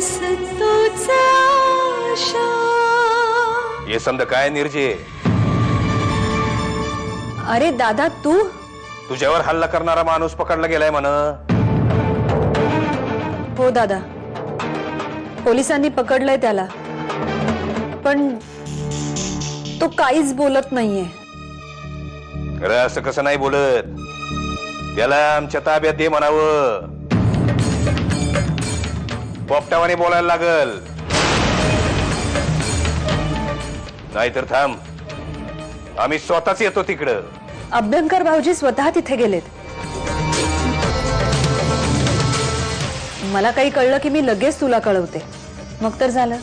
वारस तूच आशा. हे समजा काय निर्जे? अरे दादा तू तुझ्यावर हल्ला करणारा माणूस पकडला गेलाय म्हण. हो दादा, पोलिसांनी पकडलंय त्याला, पण तो काहीच बोलत नाहीये. अरे असं कसं नाही बोलत? त्याला आमच्या ताब्यात दे म्हणावं. पोपटावाने बोलायला लागल, नाहीतर थांब, आम्ही स्वतःच येतो तिकडं. अभ्यंकर भाऊजी स्वतः तिथे गेलेत. मला काही कळलं की मी लगेच तुला कळवते, मग तर झालं.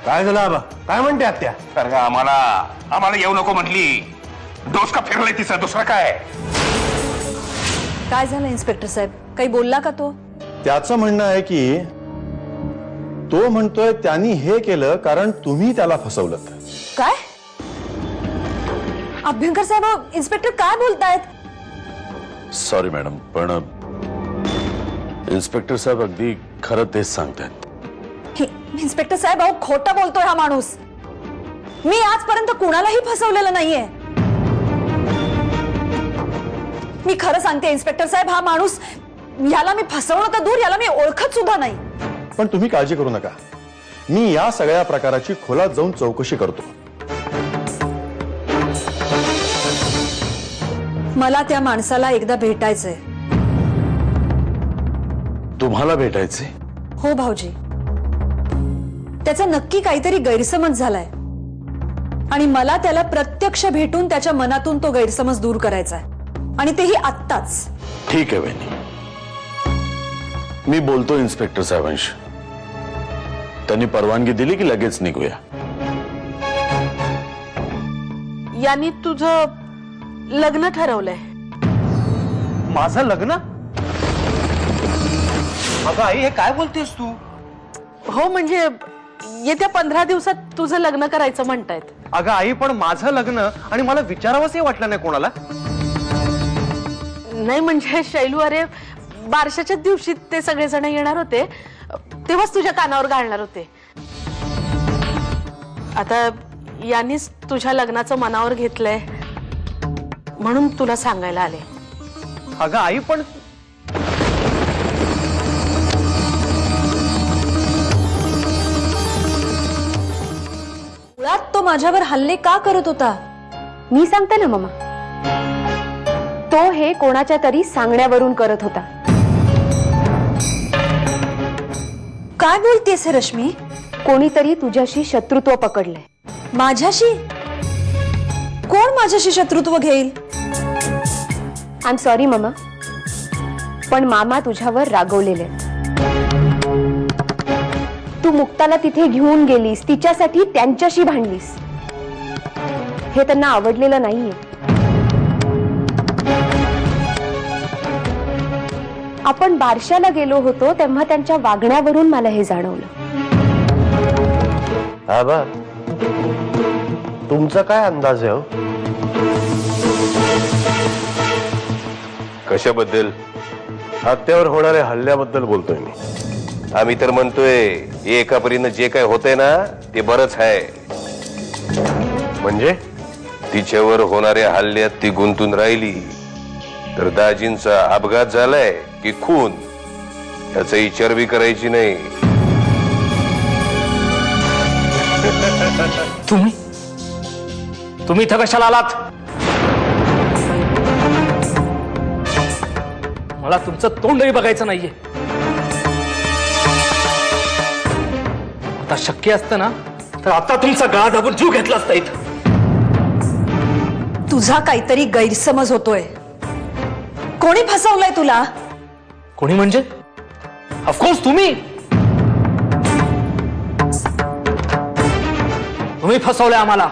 काय झालं आबा? काय म्हणते आत्या? अरे आम्हाला येऊ नको म्हटली. डोसका फिरलाय तिचा, दुसरा काय? काय झालं इन्स्पेक्टर साहेब? काही बोलला का तो? त्याचं म्हणणं आहे की तो म्हणतोय त्यांनी हे केलं कारण तुम्ही त्याला फसवलं. काय? अभ्यंकर साहेब, इन्स्पेक्टर काय बोलतायत? सॉरी मॅडम, पण इन्स्पेक्टर साहेब अगदी खरं तेच सांगतात. इन्स्पेक्टर साहेब, अहो खोटं बोलतोय हा माणूस. मी आजपर्यंत कुणालाही फसवलेलं नाहीये. मी खरं सांगते इन्स्पेक्टर साहेब, हा माणूस, याला मी फसवणं तर दूर, याला मी ओळखत सुद्धा नाही. पण तुम्ही काळजी करू नका, मी या सगळ्या प्रकाराची खोलात जाऊन चौकशी करतो. मला त्या माणसाला एकदा भेटायचंय. तुम्हाला भेटायचे? हो भाऊजी, त्याचा नक्की काहीतरी गैरसमज झालाय आणि मला त्याला प्रत्यक्ष भेटून त्याच्या मनातून तो गैरसमज दूर करायचा आहे, आणि तेही आत्ताच. ठीक आहे वहिनी, मी बोलतो इन्स्पेक्टर साहेबांशी. त्यांनी परवानगी दिली की लगेच निघूया. यांनी तुझं लग्न ठरवलंय. माझं लग्न? अगं आई, हे काय बोलतेस तू? हो, म्हणजे येत्या 15 दिवसात तुझं लग्न करायचं म्हणतायत. अगं आई, पण माझं लग्न आणि मला विचारावंसही वाटलं नाही कोणाला. नाही म्हणजे शैलू, अरे बारशाच्या दिवशी ते सगळेजण येणार होते, तेव्हाच तुझ्या कानावर घालणार होते. आता यांनीच तुझ्या लग्नाचं मनावर घेतलंय म्हणून तुला सांगायला आले. अगं आई, पण मुळात तो माझ्यावर हल्ले का करत होता? मी सांगते ना मामा, तो हे कोणाच्या तरी सांगण्यावरून करत होता. काय बोलतेस रश्मी? कोणीतरी तुझ्याशी शत्रुत्व पकडलंय. माझ्याशी? कोण माझ्याशी शत्रुत्व घेईल? आय एम सॉरी मामा, पण मामा तुझ्यावर रागवलेले. तू मुक्ताला तिथे घेऊन गेलीस, तिच्यासाठी त्यांच्याशी भांडलीस. हे त्यांना आवडलेलं नाहीये. आपण बारशाला गेलो होतो तेव्हा त्यांच्या वागण्यावरून मला हे जाणवलं. आबा, तुमचा काय अंदाज आहे? कशाबद्दल? हत्यावर होणाऱ्या हल्ल्याबद्दल बोलतोय मी. आम्ही तर म्हणतोय एका परीनं जे काय होतंय ना ते बरंच आहे. म्हणजे तिच्यावर होणाऱ्या हल्ल्यात ती गुंतून राहिली तर दाजींचा अपघात झालाय की खून याचा विचार बी करायची नाही. तुम्ही इथं कशाला आलात? मला तुमचं तोंडही बघायचं नाहीये. आता शक्य असतं ना तर आता तुमचा गळा दाबून जीव घेतला असता इथं. तुझा काहीतरी गैरसमज होतोय. कोणी फसवलंय तुला? कोणी म्हणजे? ऑफकोर्स तुम्ही फसवलंय आम्हाला,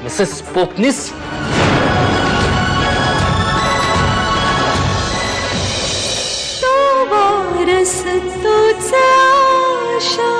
मिसेस पोपनीस. तो वारस तूच आशा.